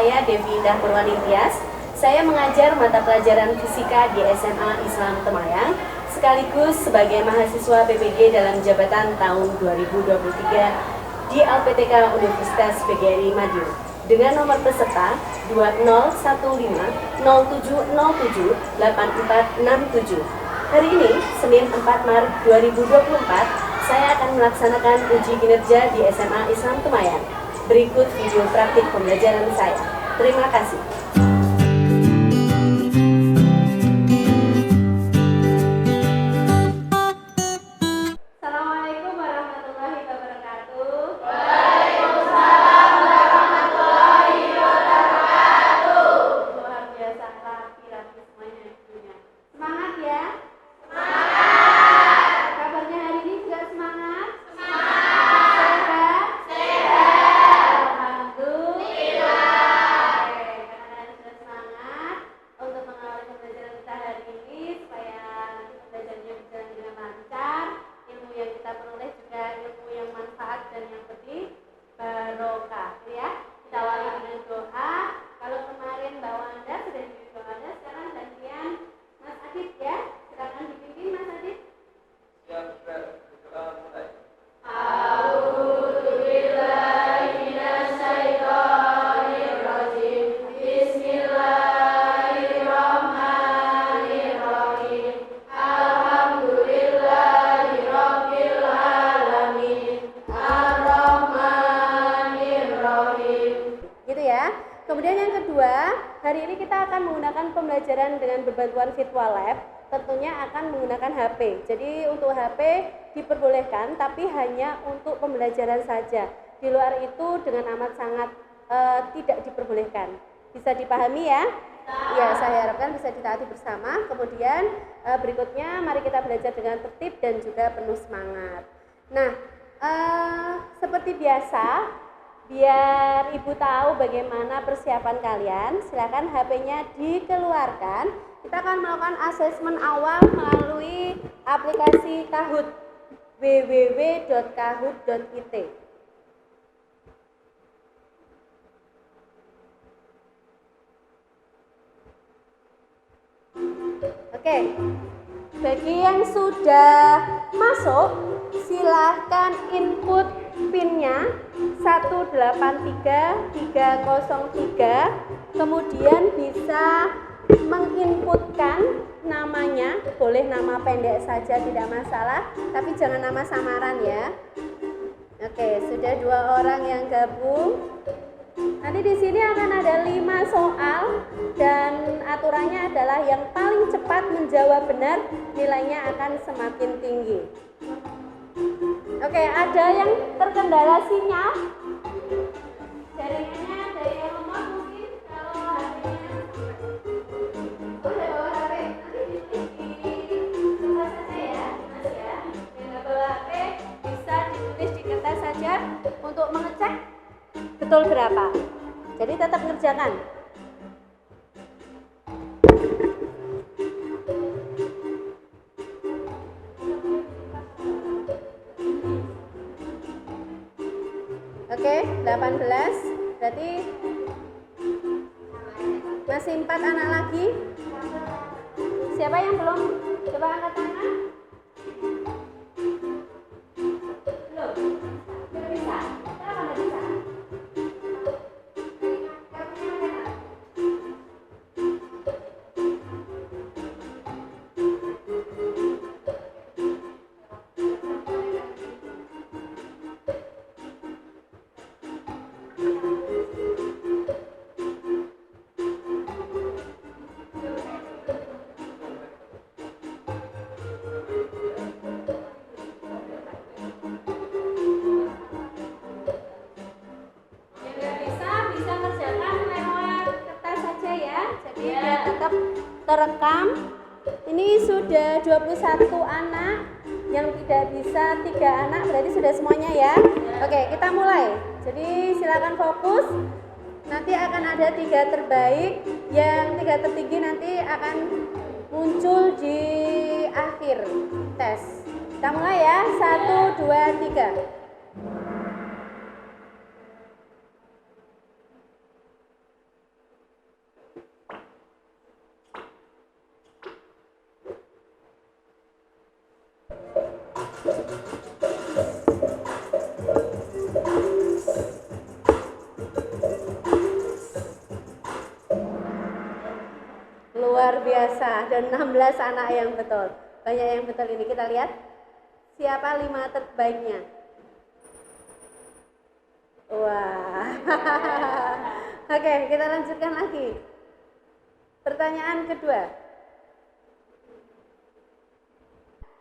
saya Devi Indah Purwaningtyas. Saya mengajar mata pelajaran fisika di SMA Islam Temayang, sekaligus sebagai mahasiswa PPG dalam jabatan tahun 2023 di LPTK Universitas PGRI Madiun dengan nomor peserta 201507078467. Hari ini, Senin 4 Maret 2024, saya akan melaksanakan uji kinerja di SMA Islam Temayang. Berikut video praktik pembelajaran saya. Terima kasih. Assalamualaikum warahmatullahi wabarakatuh. Waalaikumsalam warahmatullahi wabarakatuh. Luar biasa rapi-rapi semuanya ibunya. Semangat ya. Semangat. Kabarnya hari ini juga semangat? Semangat. Sehat? Alhamdulillah. Oke, karena sudah semangat untuk mengawali pembelajaran kita hari ini supaya nanti pembelajarannya berjalan dengan lancar, ilmu yang kita peroleh juga ilmu yang manfaat dan yang penting barokah, ya. Kita awali dengan doa. Kalau kemarin Mbak Wanda sudah dipimpin Mbak Wanda, sekarang gantian Mas Adit ya. Silakan dipimpin Mas Adit. Siap, berdoa mulai. A'udzubillahiminasyaitonirrajim. Bismillahirrahmanirrahim. Alhamdulillahirabbil alamin. Ar-Rahmanirrahim. Gitu ya. Kemudian yang kedua, hari ini kita akan menggunakan pembelajaran dengan berbantuan virtual lab. Tentunya akan menggunakan HP. Jadi untuk HP diperbolehkan, tapi hanya untuk pembelajaran saja. Di luar itu dengan amat sangat tidak diperbolehkan. Bisa dipahami ya? Ya, saya harapkan bisa ditaati bersama. Kemudian berikutnya mari kita belajar dengan tertib dan juga penuh semangat. Nah, seperti biasa, biar Ibu tahu bagaimana persiapan kalian, silakan HP-nya dikeluarkan. Kita akan melakukan asesmen awal melalui aplikasi Kahoot, www.kahoot.it. Oke, bagi yang sudah masuk, silahkan input PIN-nya 183303, kemudian bisa menginputkan namanya, boleh nama pendek saja tidak masalah, tapi jangan nama samaran ya. Oke, sudah 2 orang yang gabung. Nanti di sini akan ada 5 soal dan aturannya adalah yang paling cepat menjawab benar nilainya akan semakin tinggi. Oke, ada yang terkendala sinyal? Jaringannya ada yang lemot mungkin kalau HP-nya. Udah bawa HP, nanti ditulis di kertas saja ya, Mas ya. Yang bawa HP bisa ditulis di kertas saja untuk mengecek betul berapa. Jadi tetap ngerjakan. Oke, 18. Berarti masih 4 anak lagi. Siapa yang belum? Coba angkat tangan. Belum? Belum bisa? Kenapa nggak bisa? Terekam. Ini sudah 21 anak, yang tidak bisa 3 anak, berarti sudah semuanya ya. Oke, kita mulai. Jadi silakan fokus. Nanti akan ada 3 terbaik, yang 3 tertinggi nanti akan muncul di akhir tes. Kita mulai ya. 1, 2, 3. bisa, dan 16 anak yang betul. Banyak yang betul ini. Kita lihat siapa 5 terbaiknya. Wah. Oke, kita lanjutkan lagi. Pertanyaan kedua.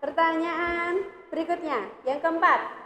Pertanyaan berikutnya, yang keempat.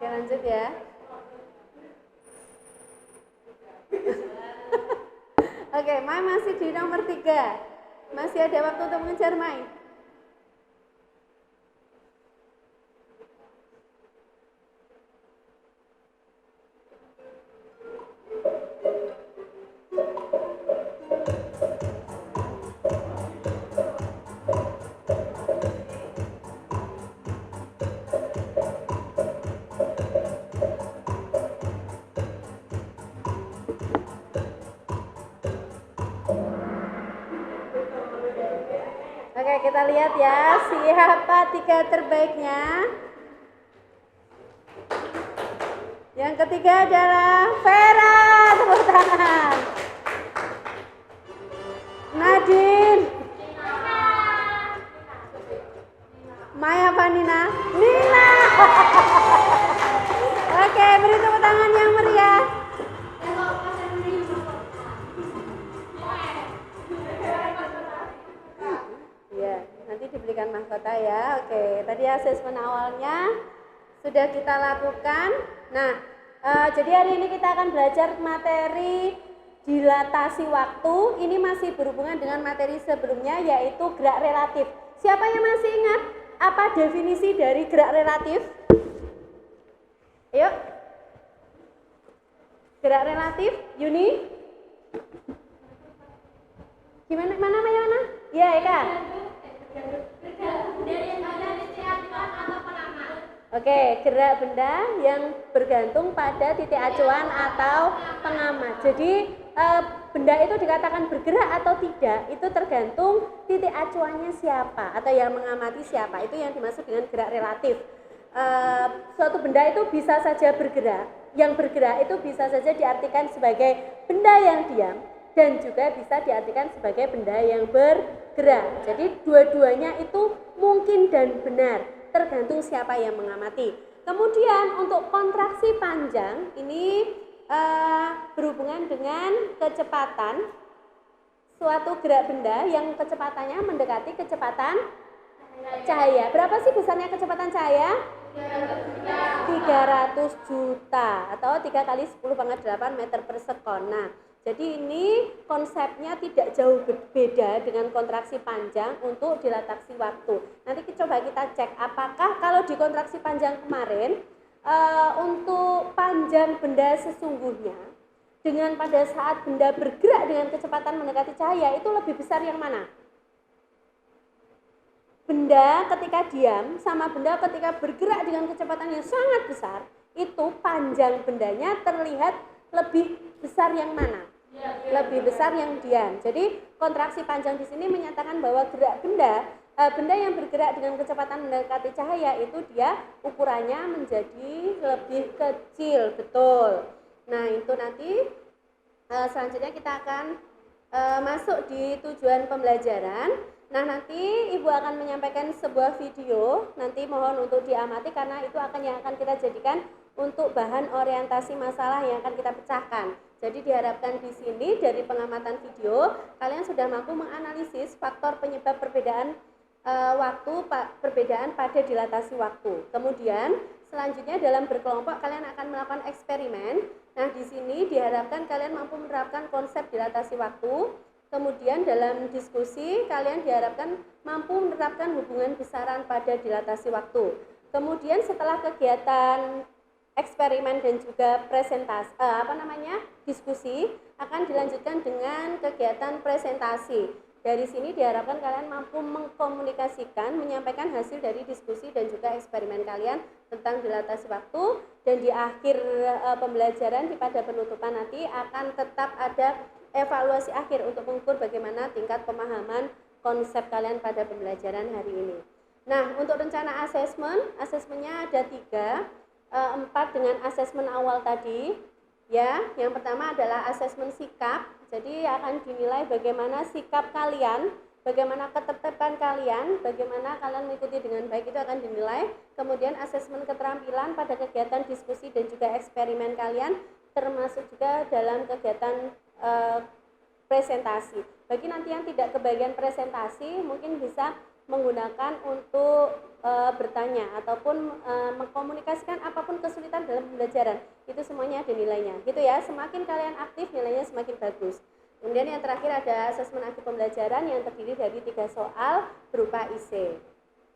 Oke, lanjut ya. Oke, Mai masih di nomor 3. Masih ada waktu untuk mengejar Mai. Oke, kita lihat ya, siapa 3 terbaiknya. Yang ketiga adalah Vera, tepuk tangan. Nadine. Maya Vanina. Nina. Oke, beri tepuk tangan yang meriah. Ya, nanti diberikan mahkota ya. Oke, tadi asesmen awalnya sudah kita lakukan. Nah, jadi hari ini kita akan belajar materi dilatasi waktu. Ini masih berhubungan dengan materi sebelumnya, yaitu gerak relatif. Siapa yang masih ingat apa definisi dari gerak relatif? Ayo. Gerak relatif, Yuni? Gimana? Mana? Ya, Eka. Oke, gerak benda yang bergantung pada titik acuan atau pengamat. Jadi benda itu dikatakan bergerak atau tidak, itu tergantung titik acuannya siapa atau yang mengamati siapa. Itu yang dimaksud dengan gerak relatif. Suatu benda itu bisa saja bergerak. Yang bergerak itu bisa saja diartikan sebagai benda yang diam dan juga bisa diartikan sebagai benda yang bergerak. Jadi dua-duanya itu mungkin dan benar, tergantung siapa yang mengamati. Kemudian untuk kontraksi panjang ini berhubungan dengan kecepatan suatu gerak benda yang kecepatannya mendekati kecepatan cahaya. Berapa sih besarnya kecepatan cahaya? 300 juta atau 3 kali 10⁸ meter per sekon. Nah, jadi ini konsepnya tidak jauh berbeda dengan kontraksi panjang untuk dilatasi waktu. Nanti coba kita cek apakah kalau di kontraksi panjang kemarin untuk panjang benda sesungguhnya dengan pada saat benda bergerak dengan kecepatan mendekati cahaya itu lebih besar yang mana? Benda ketika diam sama benda ketika bergerak dengan kecepatan yang sangat besar, itu panjang bendanya terlihat lebih besar yang mana? Lebih besar yang diam. Jadi kontraksi panjang di sini menyatakan bahwa gerak benda yang bergerak dengan kecepatan mendekati cahaya itu dia ukurannya menjadi lebih kecil, betul. Nah, itu nanti selanjutnya kita akan masuk di tujuan pembelajaran. Nah, nanti Ibu akan menyampaikan sebuah video, nanti mohon untuk diamati karena itu yang akan kita jadikan untuk bahan orientasi masalah yang akan kita pecahkan. Jadi diharapkan di sini dari pengamatan video, kalian sudah mampu menganalisis faktor penyebab perbedaan perbedaan pada dilatasi waktu. Kemudian selanjutnya dalam berkelompok kalian akan melakukan eksperimen. Nah, di sini diharapkan kalian mampu menerapkan konsep dilatasi waktu. Kemudian dalam diskusi kalian diharapkan mampu menerapkan hubungan besaran pada dilatasi waktu. Kemudian setelah kegiatan eksperimen dan juga diskusi akan dilanjutkan dengan kegiatan presentasi. Dari sini diharapkan kalian mampu mengkomunikasikan, menyampaikan hasil dari diskusi dan juga eksperimen kalian tentang dilatasi waktu, dan di akhir pembelajaran pada penutupan nanti akan tetap ada evaluasi akhir untuk mengukur bagaimana tingkat pemahaman konsep kalian pada pembelajaran hari ini. Nah, untuk rencana asesmennya ada 3, 4 dengan asesmen awal tadi. Ya, yang pertama adalah asesmen sikap. Jadi akan dinilai bagaimana sikap kalian, bagaimana ketertiban kalian, bagaimana kalian mengikuti dengan baik, itu akan dinilai. Kemudian asesmen keterampilan pada kegiatan diskusi dan juga eksperimen kalian, termasuk juga dalam kegiatan presentasi. Bagi nanti yang tidak kebagian presentasi, mungkin bisa menggunakan untuk bertanya ataupun mengkomunikasikan apapun kesulitan dalam pembelajaran. Itu semuanya ada nilainya, gitu ya. Semakin kalian aktif, nilainya semakin bagus. Kemudian yang terakhir ada asesmen akhir pembelajaran yang terdiri dari 3 soal berupa IC.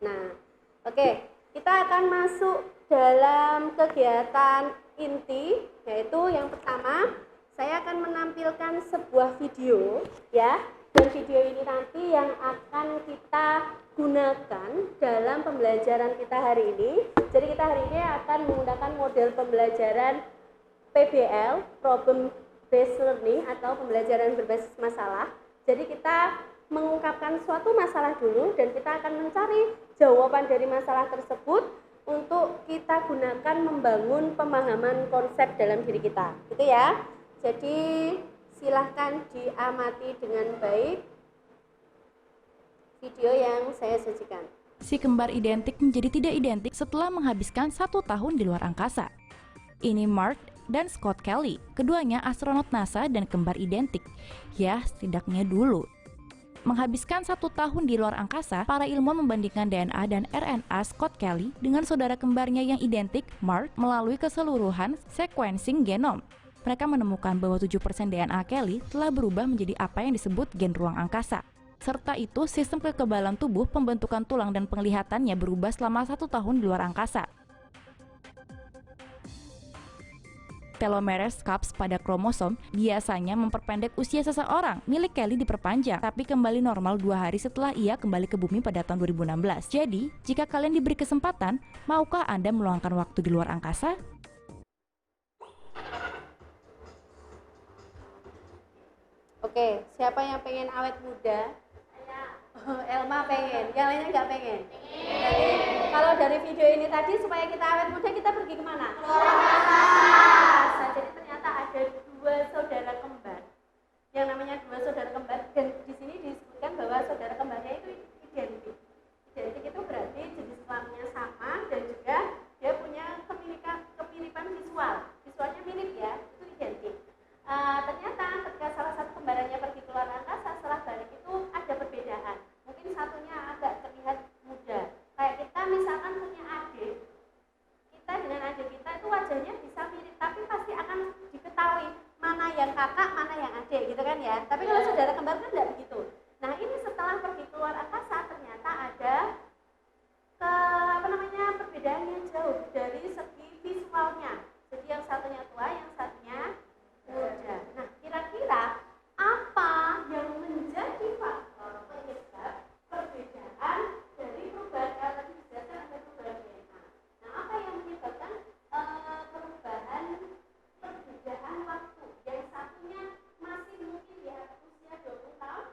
Nah, oke, kita akan masuk dalam kegiatan inti, yaitu yang pertama saya akan menampilkan sebuah video, ya. Dan video ini nanti yang akan kita gunakan dalam pembelajaran kita hari ini. Jadi kita hari ini akan menggunakan model pembelajaran PBL, Problem Based Learning, atau pembelajaran berbasis masalah. Jadi kita mengungkapkan suatu masalah dulu dan kita akan mencari jawaban dari masalah tersebut untuk kita gunakan membangun pemahaman konsep dalam diri kita. Gitu ya. Jadi silahkan diamati dengan baik video yang saya sajikan. Si kembar identik menjadi tidak identik setelah menghabiskan 1 tahun di luar angkasa. Ini Mark dan Scott Kelly, keduanya astronot NASA dan kembar identik. Ya, setidaknya dulu. Menghabiskan 1 tahun di luar angkasa, para ilmuwan membandingkan DNA dan RNA Scott Kelly dengan saudara kembarnya yang identik, Mark, melalui keseluruhan sequencing genom. Mereka menemukan bahwa 7% DNA Kelly telah berubah menjadi apa yang disebut gen ruang angkasa. Serta itu, sistem kekebalan tubuh, pembentukan tulang, dan penglihatannya berubah selama 1 tahun di luar angkasa. Telomeres caps pada kromosom biasanya memperpendek usia seseorang. Milik Kelly diperpanjang, tapi kembali normal 2 hari setelah ia kembali ke bumi pada tahun 2016. Jadi, jika kalian diberi kesempatan, maukah Anda meluangkan waktu di luar angkasa? Oke, siapa yang pengen awet muda? Elma pengen, yang lainnya nggak pengen? Jadi, kalau dari video ini tadi supaya kita awet muda, kita pergi kemana? Jadi ternyata ada 2 saudara kembar. Yang namanya 2 saudara kembar, dan di sini disebutkan bahwa saudara kembarnya itu identik. Identik itu berarti jenis kelaminnya sama dan juga dia punya kemiripan visual. Visualnya mirip ya, itu identik. Ternyata ketika salah satu kembarannya pergi ke luar angkasa, setelah balik itu ada perbedaan. Mungkin satunya agak terlihat muda. Kayak kita misalkan punya adik, kita dengan adik kita itu wajahnya bisa mirip, tapi pasti akan diketahui mana yang kakak, mana yang adik, gitu kan ya. Tapi kalau saudara kembar kan tidak begitu. Nah, ini setelah pergi keluar angkasa ternyata ada perbedaan yang jauh dari segi visualnya. Jadi yang satunya tua, yang satunya muda. Nah, kira-kira apa yang menjadi faktor penyebab perbedaan dari perubahan relatif dasar dan perubahan DNA? Nah, apa yang menyebabkan perubahan perbedaan waktu? Yang satunya masih mungkin di atas usia 20 tahun,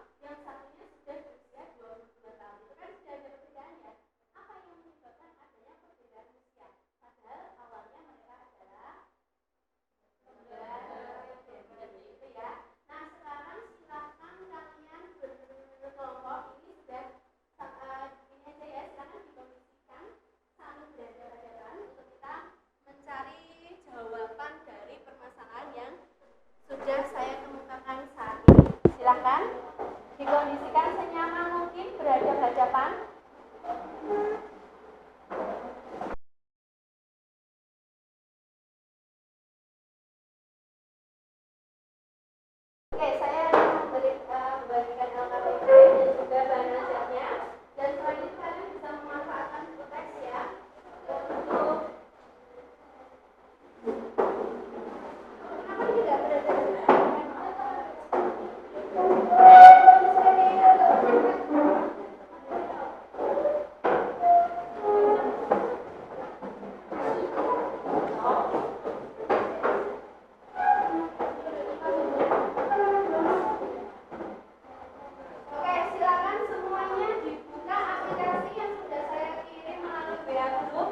ya duduk.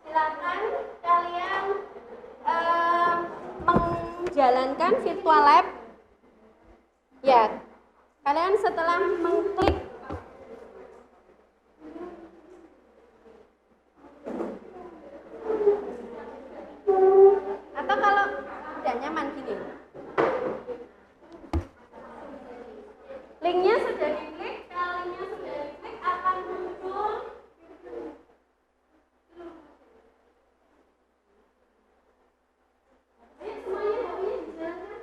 Silakan kalian menjalankan virtual lab. Ya, kalian setelah mengklik atau kalau tidak nyaman gini, linknya sudah diklik, kalau linknya sudah diklik akan muncul semuanya HP-nya dijalankan.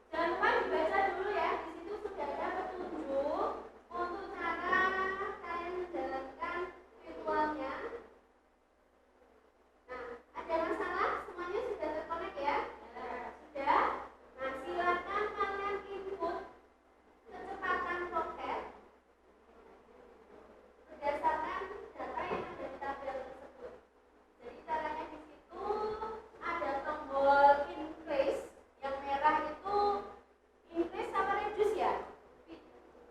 Jangan lupa dibaca dulu ya, di situ sudah ada petunjuk untuk cara kalian menjalankan virtualnya. Nah, ada masalah? Semuanya sudah terkonek ya? Sudah? Nah, silakan kalian input kecepatan roket berdasarkan data yang ada di tabel tersebut. Jadi caranya di situ ada tombol increase, yang merah itu increase apa reduce ya?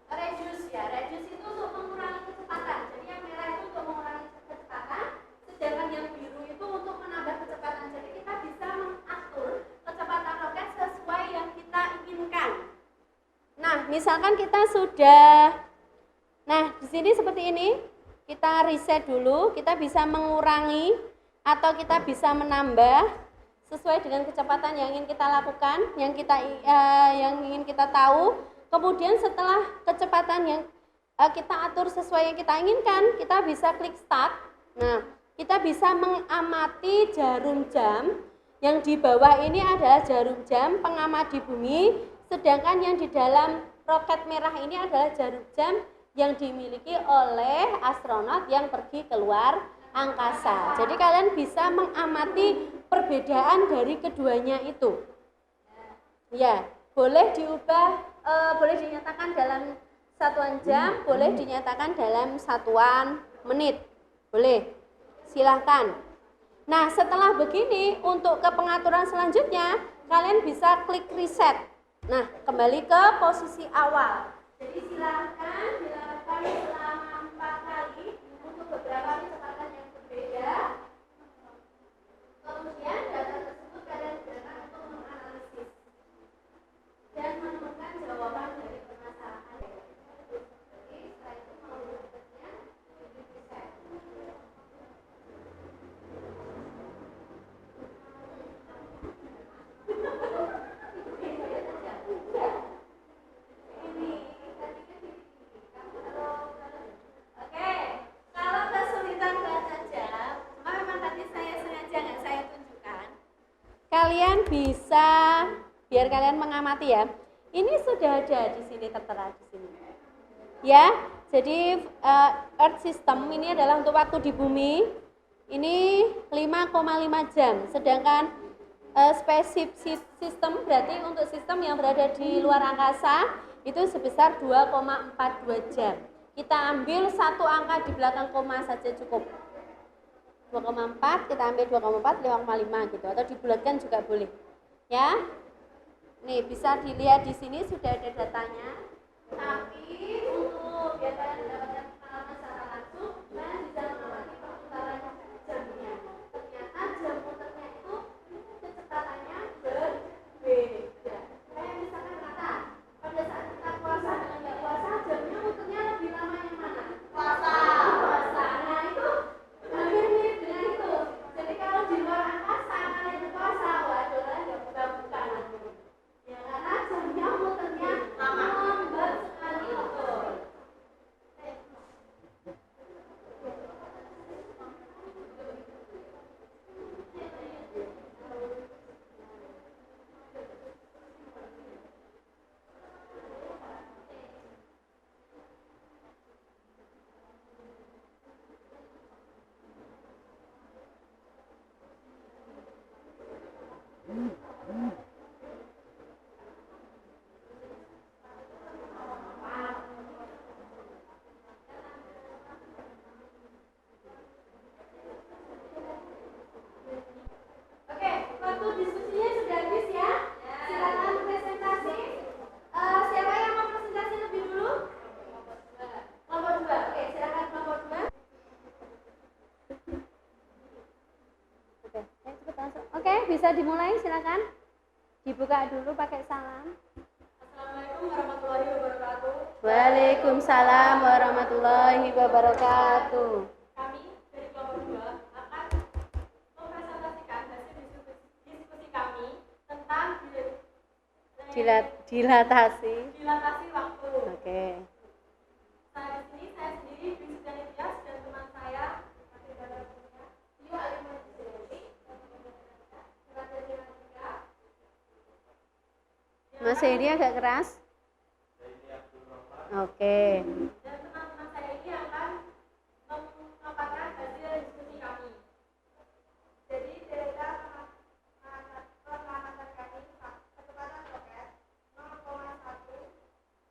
Reduce ya, reduce itu untuk mengurangi kecepatan. Jadi yang merah itu untuk mengurangi kecepatan, sedangkan yang biru itu untuk menambah kecepatan. Jadi kita bisa mengatur kecepatan roket sesuai yang kita inginkan. Nah, misalkan kita sudah, nah di sini seperti ini, kita reset dulu, kita bisa mengurangi atau kita bisa menambah sesuai dengan kecepatan yang ingin kita lakukan, yang ingin kita tahu. Kemudian setelah kecepatan yang kita atur sesuai yang kita inginkan, kita bisa klik start. Nah, kita bisa mengamati jarum jam. Yang di bawah ini adalah jarum jam pengamat di bumi, sedangkan yang di dalam roket merah ini adalah jarum jam yang dimiliki oleh astronot yang pergi keluar angkasa. Jadi kalian bisa mengamati perbedaan dari keduanya itu. Ya, boleh diubah, boleh dinyatakan dalam satuan jam, boleh dinyatakan dalam satuan menit. Boleh, silahkan. Nah, setelah begini, untuk ke pengaturan selanjutnya, kalian bisa klik reset. Nah, kembali ke posisi awal. Jadi silahkan dilakukan selama 4 kali untuk beberapa kecepatan yang berbeda. Kemudian data tersebut kalian gunakan untuk menganalisis dan menemukan jawaban dari permasalahan. Jadi setelah itu melakukannya reset. Oke, kalau kesulitan baca jam, cuma memang tadi saya sengaja nggak saya tunjukkan. Kalian bisa, biar kalian mengamati ya. Ini sudah ada di sini, tertera di sini. Ya, jadi Earth System ini adalah untuk waktu di bumi. Ini 5,5 jam, sedangkan spesifik sistem berarti untuk sistem yang berada di luar angkasa itu sebesar 2,42 jam. Kita ambil satu angka di belakang koma saja cukup. 2,4 kita ambil 2,4 5,5 gitu, atau dibulatkan juga boleh. Ya. Nih, bisa dilihat di sini sudah ada datanya. Tapi untuk biar kalian mendapatkan pengalaman secara langsung, kalian bisa mengamati perputaran jamnya. Ternyata jam muternya itu kecepatannya berbeda. Kayak misalkan kata, pada saat kita puasa dengan nggak puasa, jamnya muternya lebih lama yang mana? Puasa. Nah itu hampir mirip dengan itu. Jadi kalau di luar angkasa kalian puasa, waduh kalian nggak buka-buka nanti. Ya karena jamnya muternya lambat sekali. bisa dimulai, silakan. Dibuka dulu pakai salam. Assalamualaikum warahmatullahi wabarakatuh. Waalaikumsalam warahmatullahi wabarakatuh. Kami dari kelompok 2 akan mempresentasikan hasil diskusi kami tentang Dilatasi. waktu. Oke. Saya di sini, saya sendiri Dwi Suciani Tias dan teman saya Tio Alimani Jeli, Mas Heri agak keras. Oke. dan teman-teman saya ini akan memaparkan hasil diskusi kami. Jadi data pengamatan kami kecepatan roket 0,1,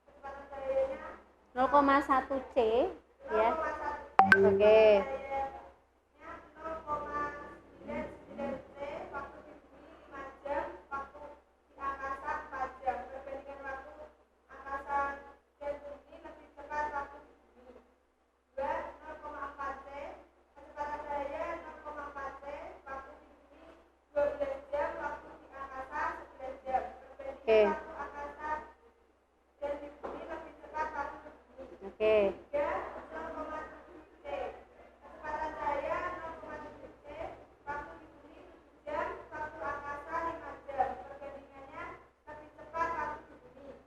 kecepatan cahayanya 0,1 C ya. 0,1. Oke. Cahayanya 0,99 C, waktu di bumi 5 jam, waktu di angkasa 4 jam. Perbandingan waktu angkasa dan bumi lebih cepat waktu di bumi. 2, 0,4 C, kecepatan cahaya 0,4 C, waktu di bumi 12 jam, waktu di angkasa 11 jam. Oke. Perbandingan waktu angkasa dan di bumi lebih cepat waktu di bumi. Oke. 3, 0,7 C, kecepatan cahaya 0,7 C, waktu di bumi 7 jam, waktu angkasa 5 jam. Perbandingannya lebih cepat waktu di bumi.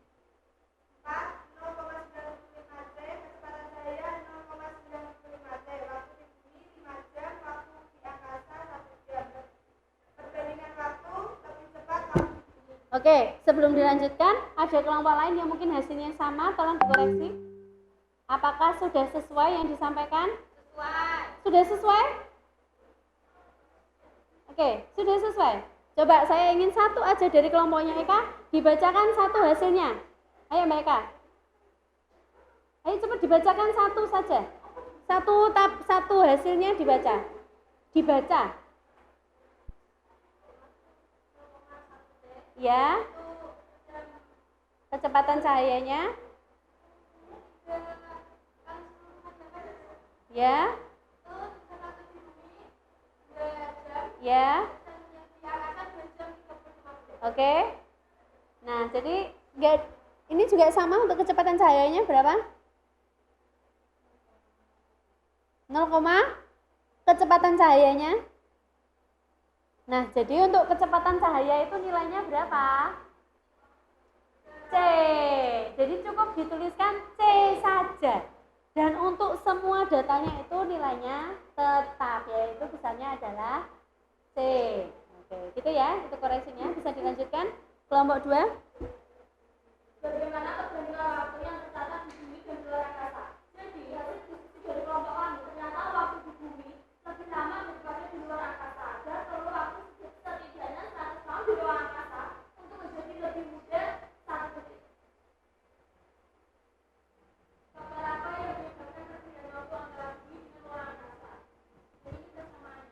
4, 0,95 C, kecepatan cahaya 0,95 C, waktu di bumi 5 jam, waktu di angkasa 1 jam. Perbandingan waktu lebih cepat waktu di bumi. Oke, sebelum dilanjutkan, ada kelompok lain yang mungkin hasilnya sama, tolong dikoreksi. Apakah sudah sesuai yang disampaikan? Sesuai. Sudah sesuai? Oke, sudah sesuai. Coba saya ingin satu aja dari kelompoknya Eka, dibacakan satu hasilnya. Ayo Mbak Eka. Ayo cepat dibacakan satu saja. Satu hasilnya dibaca. Dibaca. Ya. Kecepatan cahayanya. Ya. Ya. Oke. Nah, jadi ini juga sama untuk kecepatan cahayanya berapa? 0, kecepatan cahayanya. Nah, jadi untuk kecepatan cahaya itu nilainya berapa? C. Jadi cukup dituliskan C saja. Dan untuk semua datanya itu nilainya tetap, yaitu besarnya adalah C. Oke, gitu ya, itu koreksinya. Bisa dilanjutkan. Kelompok 2. Bagaimana perbandingan waktu yang tercatat di bumi dan di luar angkasa? Jadi, hasil diskusi dari kelompok kami ternyata waktu di bumi lebih lama daripada di luar angkasa dan perlu waktu setidaknya 100 tahun di luar angkasa untuk menjadi lebih mudah 1 detik. Faktor apa yang menyebabkan perbedaan waktu antara bumi dan luar angkasa? Jadi kita samain.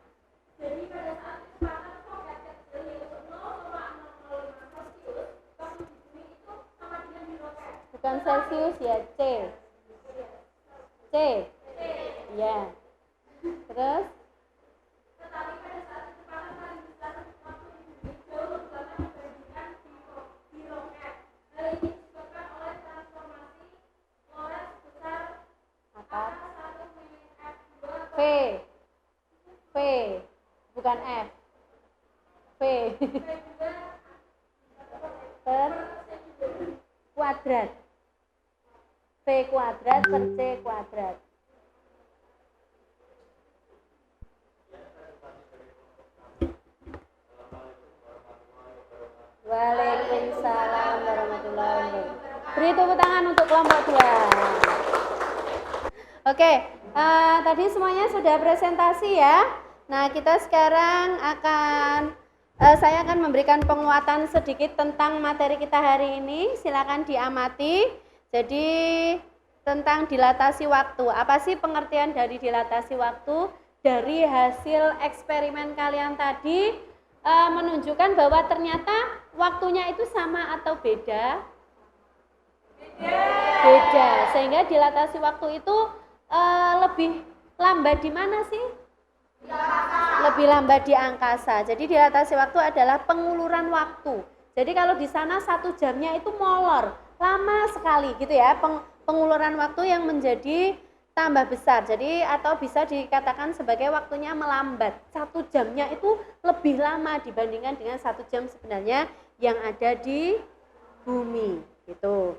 Jadi pada saat kecepatan roket kecil yaitu 0,005 Celcius, waktu di bumi itu sama dengan di roket. Bukan Celsius ya, C. C. Ya. Terus Tetapi pada saat kecepatan paling besar waktu di bumi jauh lebih lama dibandingkan di roket. Hal ini disebabkan oleh transformasi Lorentz besar apa? A1 min F2 V. V. Bukan F. V. Per kuadrat. V kuadrat per C kuadrat. Waalaikumsalam warahmatullahi wabarakatuh. Beri tepuk tangan untuk kelompok 2. Oke, tadi semuanya sudah presentasi ya. Nah, kita sekarang saya akan memberikan penguatan sedikit tentang materi kita hari ini. Silakan diamati. Jadi tentang dilatasi waktu. Apa sih pengertian dari dilatasi waktu? Dari hasil eksperimen kalian tadi menunjukkan bahwa ternyata waktunya itu sama atau beda? Beda. Sehingga dilatasi waktu itu lebih lambat di mana sih? Lebih lambat di angkasa. Jadi dilatasi waktu adalah penguluran waktu. Jadi kalau di sana 1 jamnya itu molor, lama sekali gitu ya. Penguluran waktu yang menjadi tambah besar. Jadi atau bisa dikatakan sebagai waktunya melambat. 1 jamnya itu lebih lama dibandingkan dengan 1 jam sebenarnya yang ada di bumi gitu.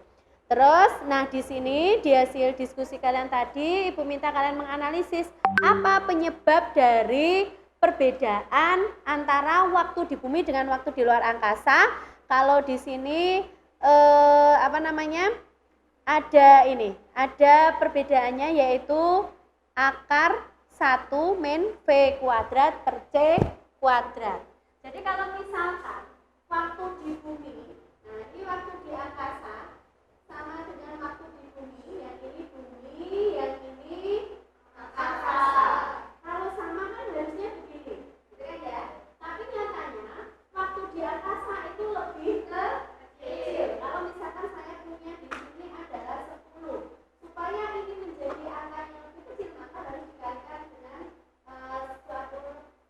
Terus, nah di sini di hasil diskusi kalian tadi, Ibu minta kalian menganalisis apa penyebab dari perbedaan antara waktu di bumi dengan waktu di luar angkasa. Kalau di sini ada perbedaannya yaitu akar 1 min V kuadrat per C kuadrat. Jadi kalau misalkan waktu di bumi, nah ini waktu di angkasa sama dengan waktu di bumi, yang ini bumi, yang ini angkasa. Kalau sama kan harusnya begini, gitu kan ya? Tapi nyatanya waktu di angkasa itu lebih kecil. Kalau misalkan saya punya di sini adalah 10, supaya ini menjadi angka yang lebih kecil maka harus dikalikan dengan suatu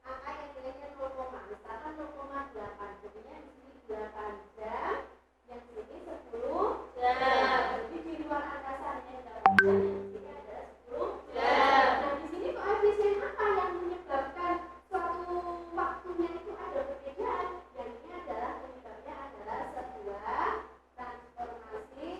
angka yang nilainya 0, misalkan 0,8. Jadinya di sini 8 jam, yang sini 10 jam. Jadi di luar angkasa hanya 8 jam, yang di sini adalah 10 jam. Nah di sini koefisien apa yang menyebabkan suatu waktunya itu ada perbedaan? Yang ini adalah penyebabnya adalah sebuah transformasi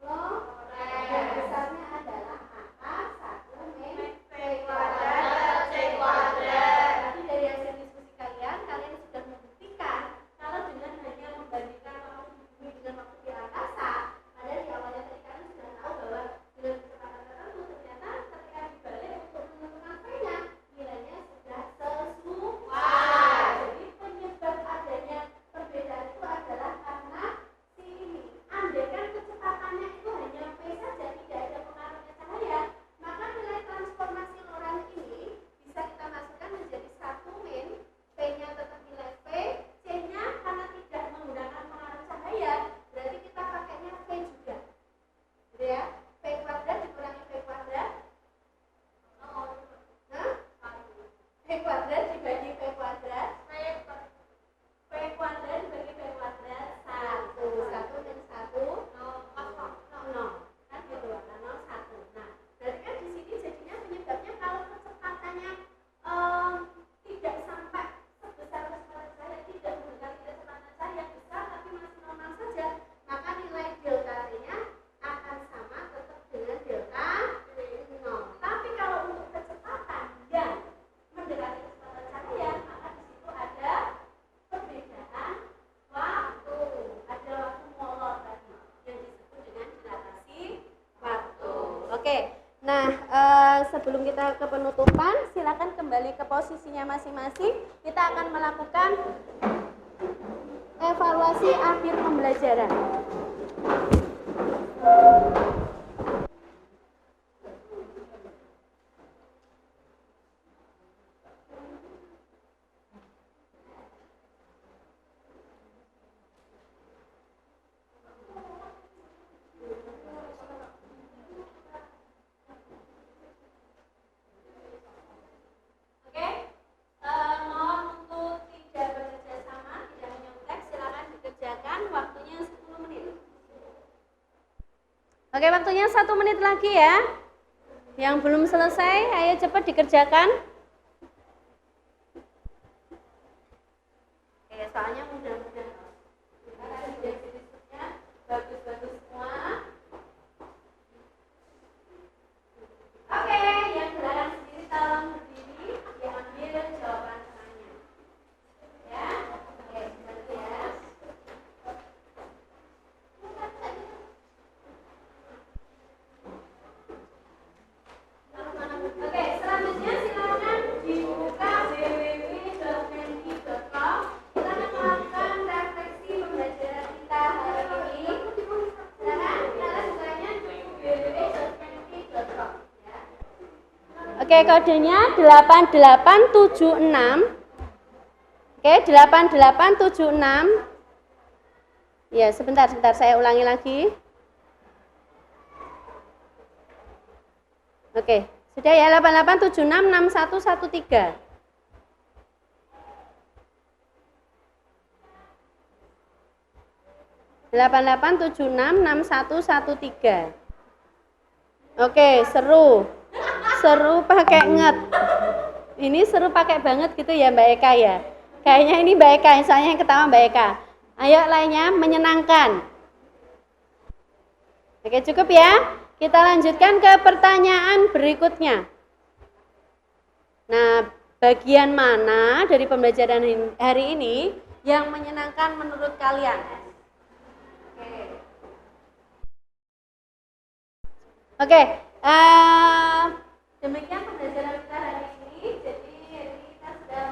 logam. Yang besarnya adalah akar 1 min V kuadrat C kuadrat. Tadi dari hasil diskusi kalian sudah membuktikan kalau dengan hanya membandingkan waktu di bumi dengan waktu di angkasa, padahal di awalnya tadi kalian sudah tahu bahwa dengan kecepatan tertentu ternyata ketika dibalik untuk menentukan V-nya nilainya sudah sesuai. Jadi penyebab adanya perbedaan itu adalah karena si ini. Andaikan kecepatannya itu hanya V saja, tidak ada pengaruhnya cahaya, maka nilai transformasi Lorentz ini bisa kita masukkan menjadi 1 min V-nya tetap nilai V, C-nya karena tidak menggunakan pengaruh cahaya, berarti kita pakainya V juga, gitu ya. V kuadrat dikurangi V kuadrat, V kuadrat dibagi V kuadrat, V kuadrat dibagi V kuadrat 1 min 1 0, kan gitu, 0 1. Nah, berarti kan di sini jadinya penyebabnya kalau kecepatannya tidak sampai sebesar kecepatan cahaya, tidak mendekati kecepatan cahaya besar tapi masih normal saja, maka nilai delta T-nya akan sama tetap dengan delta 0. Tapi kalau untuk kecepatan yang mendekati kecepatan cahaya, maka di situ ada perbedaan waktu, ada waktu molor tadi yang disebut dengan dilatasi waktu. Oke. Nah, sebelum kita ke penutupan, silakan kembali ke posisinya masing-masing. Kita akan melakukan evaluasi akhir pembelajaran. Oke, mohon untuk tidak bekerja sama, tidak menyontek, silakan dikerjakan, waktunya 10 menit. Oke, waktunya 1 menit lagi ya. Yang belum selesai, ayo cepat dikerjakan. Oke, soalnya mudah-mudahan bagus-bagus semua. Oke, yang belakang sendiri tolong berdiri, diambil jawaban tengahnya. Ya, oke, sebentar ya. Oke, selanjutnya silakan dibuka www.menti.com. Silakan melakukan refleksi pembelajaran kita hari ini. Silakan kalian bukanya di www.menti.com. Oke, kodenya 8876. Oke, 8876. Ya, sebentar saya ulangi lagi. Oke, Sudah ya, 88766113. Delapan 766113. Oke, seru. Seru pakai nget. Ini seru pakai banget gitu ya Mbak Eka ya. Kayaknya ini Mbak Eka, soalnya yang ketawa Mbak Eka. Ayo lainnya menyenangkan. Oke, cukup ya. Kita lanjutkan ke pertanyaan berikutnya. Nah, bagian mana dari pembelajaran hari ini yang menyenangkan menurut kalian? Oke, demikian pembelajaran kita hari ini. Jadi hari ini kita sudah